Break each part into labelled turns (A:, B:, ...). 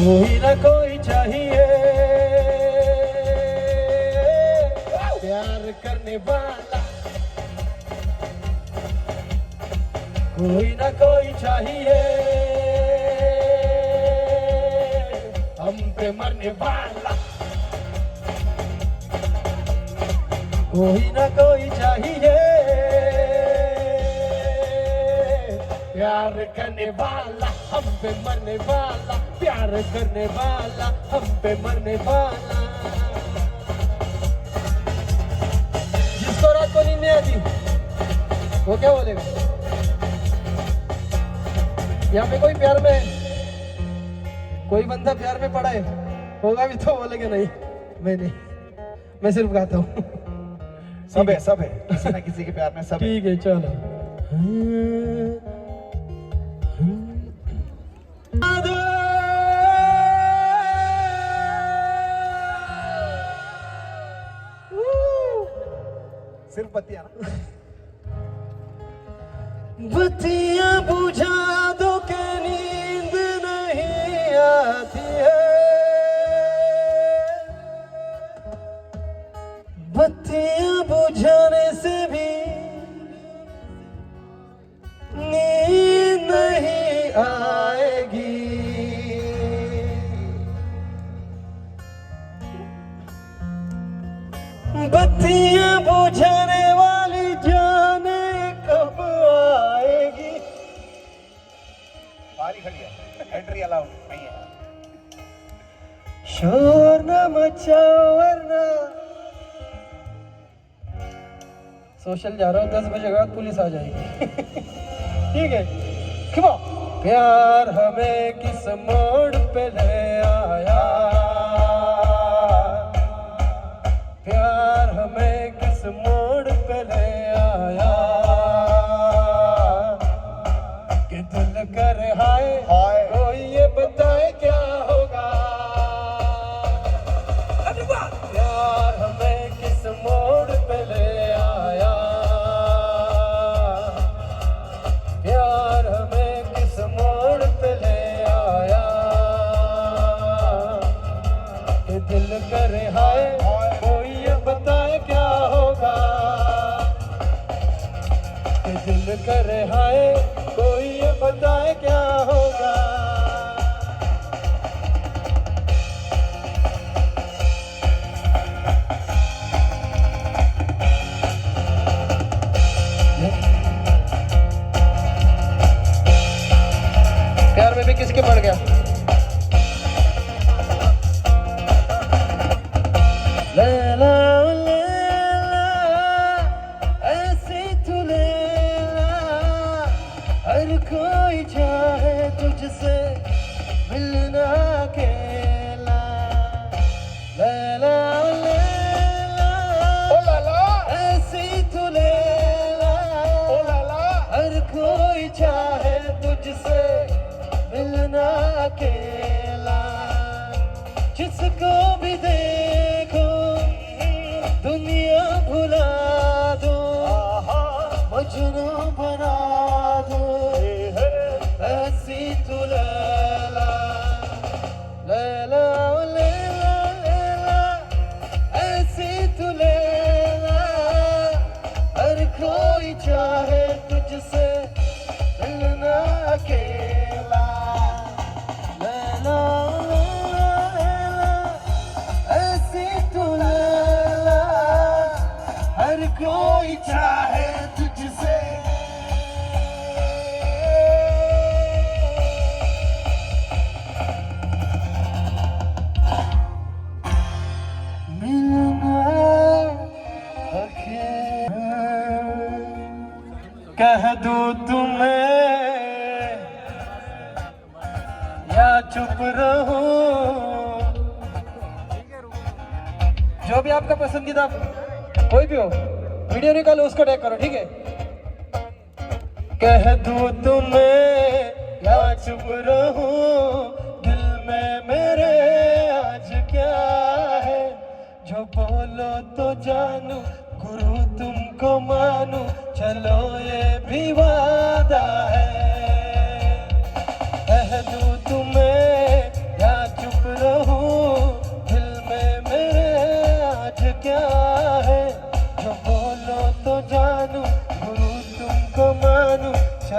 A: कोई ना कोई चाहिए प्यार करने वाला, कोई ना कोई चाहिए हम पे मरने वाला, कोई ना कोई चाहिए प्यार करने वाला, हम पे मरने वाला, प्यार करने वाला, हम पे मरने वाला। जिसको रात को नींद नहीं आती वो क्या बोलेगा? यहाँ पे कोई प्यार में, कोई बंदा प्यार में पड़ा है होगा भी तो बोलेगा नहीं मैं नहीं, मैं सिर्फ गाता हूँ।
B: सब है किसी ना किसी के प्यार में सब है।
A: ठीक है चलो।
B: सिर्फ बत्तियां ना,
A: बत्तियां बुझा दो के नींद नहीं आती है, बत्तियां बुझाने से भी नींद नहीं आएगी, बत्तियां बुझाने वाली जाने कब आएगी।
B: बारी खड़ी है, एंट्री अलाउड नहीं है।
A: शोर न मचाओ वरना, सोशल जा रहा हूँ 10 बजे के बाद पुलिस आ जाएगी। ठीक है क्यों? प्यार हमें किस मोड़ पे ले आया, प्यार हमें किस मोड़ पे ले आया, कि दिल कर हाय
B: हाय
A: कोई ये बताए क्या होगा, प्यार हमें किस मोड़ पे ले आया, प्यार हमें किस मोड़ पे ले आया, कि दिल करे हाय कोई ये बताए क्या होगा, कि दिल करे हाय कोई ये बताए क्या होगा। प्यार में भी किसके पड़ गया? लैला लैला ऐसी तू लैला, हर कोई चाहे तुझसे मिलना अकेला, लैला लैला
B: ओ लाला,
A: ऐसी तू लैला,
B: ओ लाला,
A: हर कोई चाहे तुझसे मिलना अकेला, जिसको भी देखो दुनिया भुला दो, मजनू बना दो, ऐसी तू लैला, लैला लैला लैला ऐसी तू लैला, हर कोई चाहे तुझसे मिलना अकेला, लैला लैला लैला ऐसी तू लैला, हर कोई चाहे तुझसे। मिलना अकेला, कह दूं तुम्हें या चुप रहूं, जो भी आपका पसंदीदा कोई भी हो वीडियो निकालो उसको टैग करो, ठीक है? कह दूं तुम्हें या चुप रहूं, दिल में मेरे आज क्या है, जो बोलो तो जानू गुरु तुमको मानू, चलो ये भी वादा है, कह दूं तुम्हें या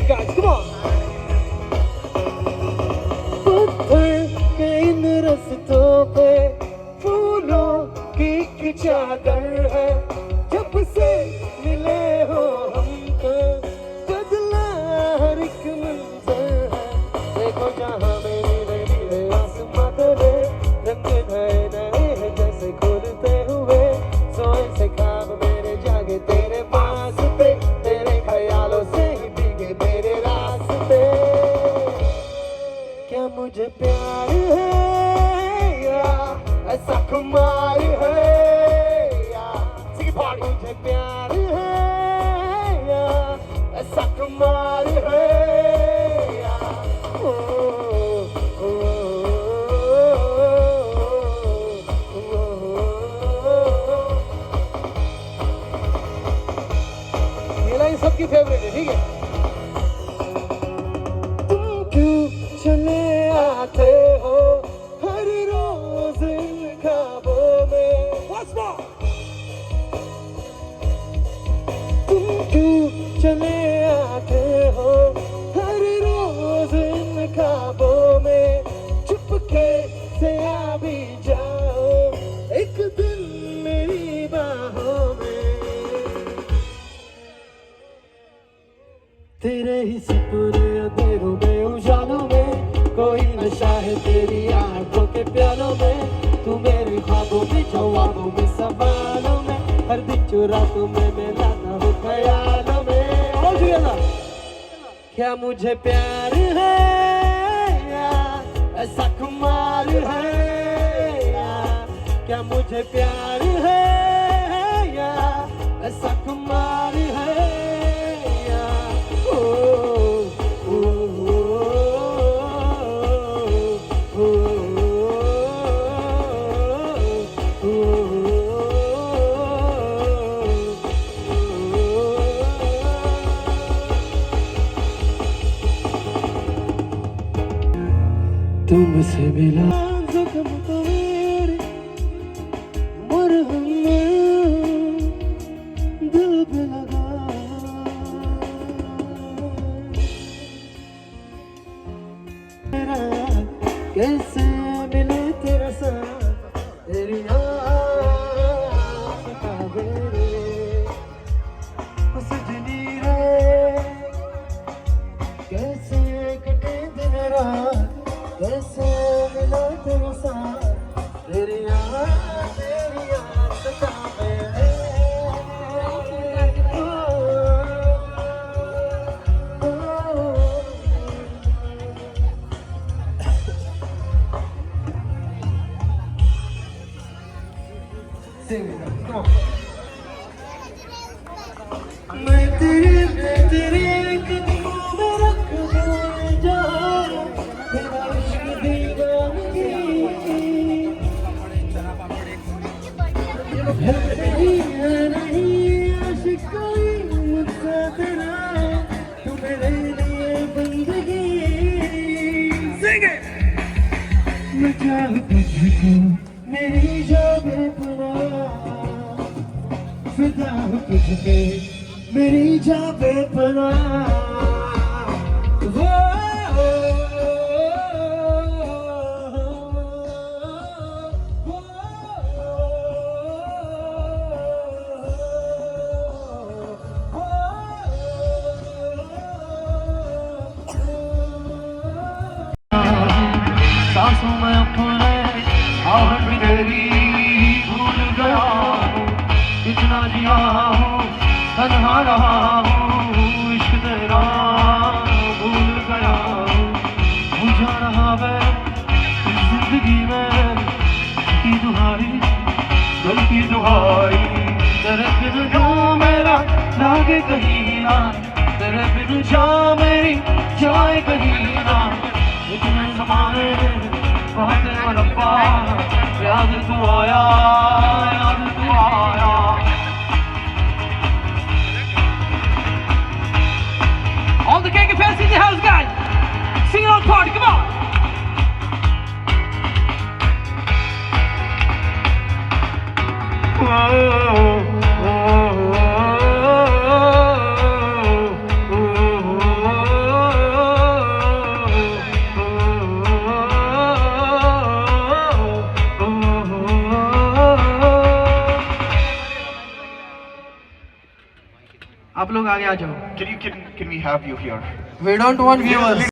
A: it, guys. Come on. पत्थर के इन रस्तों पे फूलों की एक चादर है जब से मिले हो हमको बदला हर एक मंजर है देखो जहाँ मेरी नई आसमां तेरे रंग नए नए हैं जैसे खुलते हुए सोए से ख्वाब मेरे जागे तेरे पास पे तेरे ख्यालों से ही भीगे मेरे रास्ते क्या मुझे प्यार है या ऐसा खुमार है या मुझे प्यार है या ऐसा खुमार है या ओ, ओ, ये लाइन सबकी फेवरेट है ठीक है तुम क्यों चले आते हो हर रोज इन ख्वाबों में तुम क्यों चले आते हो हर रोज इन ख्वाबों में चुपके से आ भी जाओ एक दिन मेरी बाहों में तेरे ही सपने अंधेरों में उजालों में कोई नशा है तेरी आंखों के प्यालों में तू मेरे ख्वाबों में जवाबों में सवालों में हर दिन रातों में मैं लाता हूँ ख्यालों में और जुएगा क्या मुझे प्यार है या ऐसा खुमार है या क्या मुझे प्यार है या ऐसा खुमार है या ओ, ओ, ओ, ओ, तुमसे मिला जख्म तो मेरे मरहम दिल पे लगा मेरा कैसे मिले तेरा साथ तेरी आँख का मेरे सजनी रे कैसे कटे दिन रात कैसे मिला तेरे साथ तेरी याद सता मेरे मैं तेरे कदमों में रख दूँ जाऊँ तेरा इश्क दीवानगी नहीं आशिक कोई मुझसे तेरा तू मेरे लिए बंदगी मैं चाहूँ तुझको मेरी जान बेपनाह फिदा हूँ तुझ पे मेरी जान बेपनाह सांसों में अपने आहट तेरी भूल गया हूँ इतना जिया हूँ तन्हा रहा हूँ इश्क तेरा भूल गया हूँ बुझा रहा मैं इस जिंदगी में की दुहाई दिल की दुहाई तेरे बिन जो मेरा लागे कहीं ना तेरे बिन जा मेरी जाए कहीं ना इतने ज़माने बातें रब्बा याद तू आया याद तू आया All the gang fans in the house guys sing on party come on oh, oh, oh, oh, oh, oh. आप लोग आगे आ जाओ.
B: Can we have you here?
A: We don't want viewers.